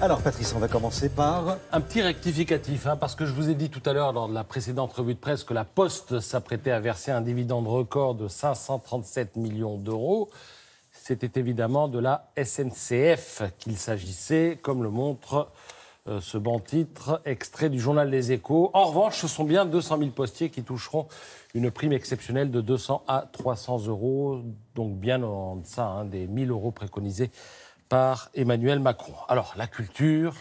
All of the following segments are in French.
Alors Patrice, on va commencer par... Un petit rectificatif, parce que je vous ai dit tout à l'heure lors de la précédente revue de presse que la Poste s'apprêtait à verser un dividende record de 537 millions d'euros. C'était évidemment de la SNCF qu'il s'agissait, comme le montre ce banc titre, extrait du journal Les Échos. En revanche, ce sont bien 200 000 postiers qui toucheront une prime exceptionnelle de 200 à 300 euros, donc bien en deçà des 1 000 euros préconisés par Emmanuel Macron. Alors, la culture,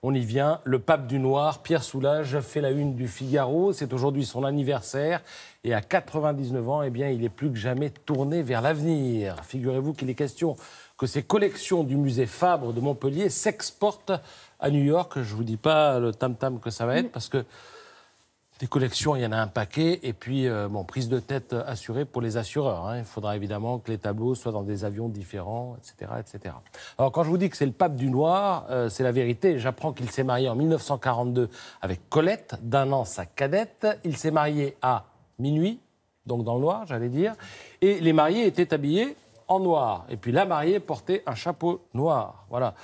on y vient. Le pape du noir, Pierre Soulages, fait la une du Figaro. C'est aujourd'hui son anniversaire. Et à 99 ans, il est plus que jamais tourné vers l'avenir. Figurez-vous qu'il est question que ses collections du musée Fabre de Montpellier s'exportent à New York. Je ne vous dis pas le tam-tam que ça va être, parce que des collections, il y en a un paquet. Et puis, prise de tête assurée pour les assureurs. Il faudra évidemment que les tableaux soient dans des avions différents, etc., etc. Alors, quand je vous dis que c'est le pape du noir, c'est la vérité. J'apprends qu'il s'est marié en 1942 avec Colette, d'1 an sa cadette. Il s'est marié à minuit, donc dans le noir, j'allais dire. Et les mariés étaient habillés en noir. Et puis la mariée portait un chapeau noir. Voilà.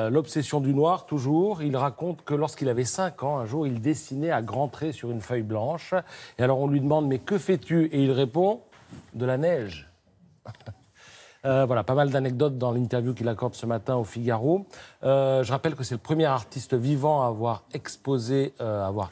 L'obsession du noir, toujours. Il raconte que lorsqu'il avait 5 ans, un jour, il dessinait à grands traits sur une feuille blanche. Et alors on lui demande « Mais que fais-tu » Et il répond « De la neige ». Voilà, pas mal d'anecdotes dans l'interview qu'il accorde ce matin au Figaro. Je rappelle que c'est le premier artiste vivant à avoir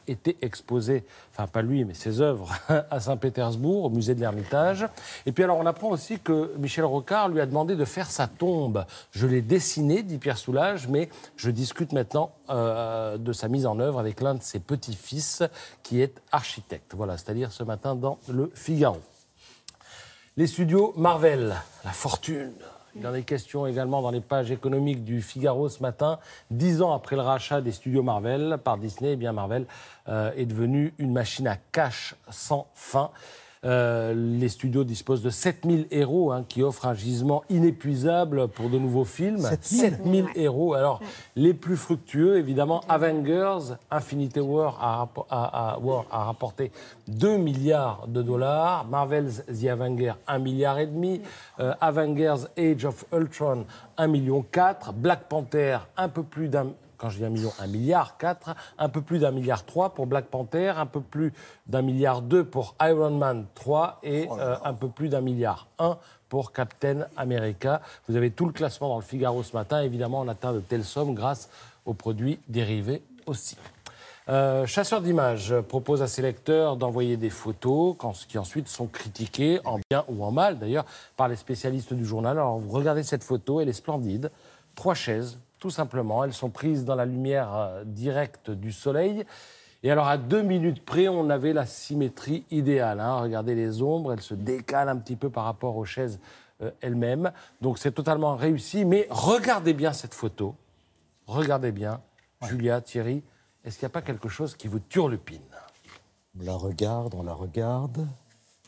été exposé, enfin pas lui, mais ses œuvres, à Saint-Pétersbourg, au musée de l'Ermitage. Et puis alors, on apprend aussi que Michel Rocard lui a demandé de faire sa tombe. Je l'ai dessinée, dit Pierre Soulages, mais je discute maintenant de sa mise en œuvre avec l'un de ses petits-fils, qui est architecte. Voilà, c'est-à-dire ce matin dans le Figaro. Les studios Marvel, la fortune. Il en est question également dans les pages économiques du Figaro ce matin. 10 ans après le rachat des studios Marvel par Disney, Marvel est devenu une machine à cash sans fin. Les studios disposent de 7000 héros qui offrent un gisement inépuisable pour de nouveaux films. 7000 héros. Alors, les plus fructueux, évidemment, Avengers, Infinity War a rapporté 2 milliards de dollars. Marvel's The Avengers, 1,5 milliard. Avengers Age of Ultron, 1,4 million. Black Panther, un peu plus d'un... Quand je dis 1 million, 1,4 milliard, un peu plus d'1,3 milliard pour Black Panther, un peu plus d'1,2 milliard pour Iron Man 3 et un peu plus d'1,1 milliard pour Captain America. Vous avez tout le classement dans le Figaro ce matin. Évidemment, on atteint de telles sommes grâce aux produits dérivés aussi. Chasseur d'images propose à ses lecteurs d'envoyer des photos qui ensuite sont critiquées, en bien ou en mal d'ailleurs, par les spécialistes du journal. Alors, vous regardez cette photo, elle est splendide. 3 chaises. Tout simplement, elles sont prises dans la lumière directe du soleil. Et alors, à 2 minutes près, on avait la symétrie idéale. Regardez les ombres, elles se décalent un petit peu par rapport aux chaises elles-mêmes. Donc, c'est totalement réussi. Mais regardez bien cette photo. Regardez bien. Ouais. Julia, Thierry, est-ce qu'il n'y a pas quelque chose qui vous turlupine? On la regarde.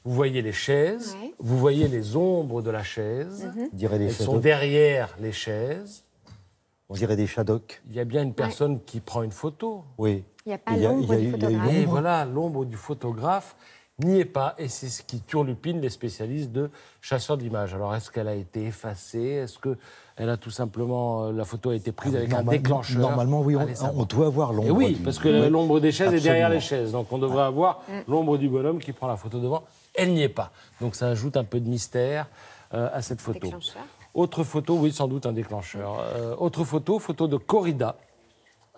Vous voyez les chaises, vous voyez les ombres de la chaise. Elles sont derrière les chaises. On dirait des Shadocks. Il y a bien une personne qui prend une photo. Oui. Il n'y a pas l'ombre du photographe. Et voilà, l'ombre du photographe n'y est pas. Et c'est ce qui turlupine les spécialistes de chasseurs d'images. Alors, est-ce qu'elle a été effacée? Est-ce qu'elle a tout simplement... La photo a été prise avec un déclencheur? Normalement, oui, on doit avoir l'ombre. Et oui, parce que l'ombre des chaises est derrière les chaises. Donc, on devrait avoir l'ombre du bonhomme qui prend la photo devant. Elle n'y est pas. Donc, ça ajoute un peu de mystère à cette photo. Déclencheur. Autre photo, oui, sans doute un déclencheur. Autre photo de corrida.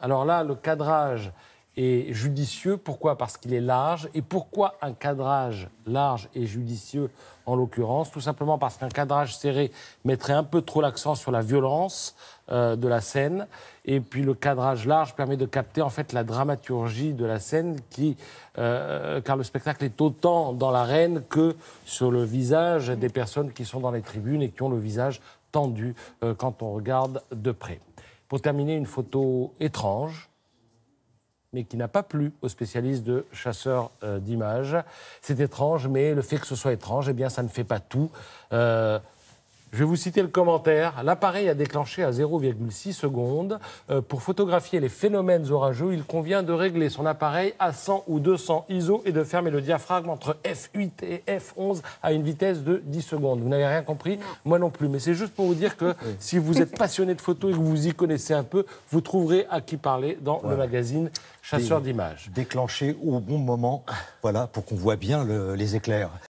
Alors là, le cadrage est judicieux. Pourquoi? Parce qu'il est large. Et pourquoi un cadrage large et judicieux en l'occurrence? Tout simplement parce qu'un cadrage serré mettrait un peu trop l'accent sur la violence de la scène. Et puis le cadrage large permet de capter en fait la dramaturgie de la scène car le spectacle est autant dans l'arène que sur le visage des personnes qui sont dans les tribunes et qui ont le visage tendu quand on regarde de près. Pour terminer, une photo étrange, mais qui n'a pas plu aux spécialistes de chasseurs d'images. C'est étrange, mais le fait que ce soit étrange, ça ne fait pas tout. Je vais vous citer le commentaire. L'appareil a déclenché à 0,6 secondes. Pour photographier les phénomènes orageux, il convient de régler son appareil à 100 ou 200 ISO et de fermer le diaphragme entre F8 et F11 à une vitesse de 10 secondes. Vous n'avez rien compris? Moi non plus. Mais c'est juste pour vous dire que si vous êtes passionné de photos et que vous y connaissez un peu, vous trouverez à qui parler dans le magazine Chasseur d'images. Déclenché au bon moment, voilà, pour qu'on voit bien les éclairs.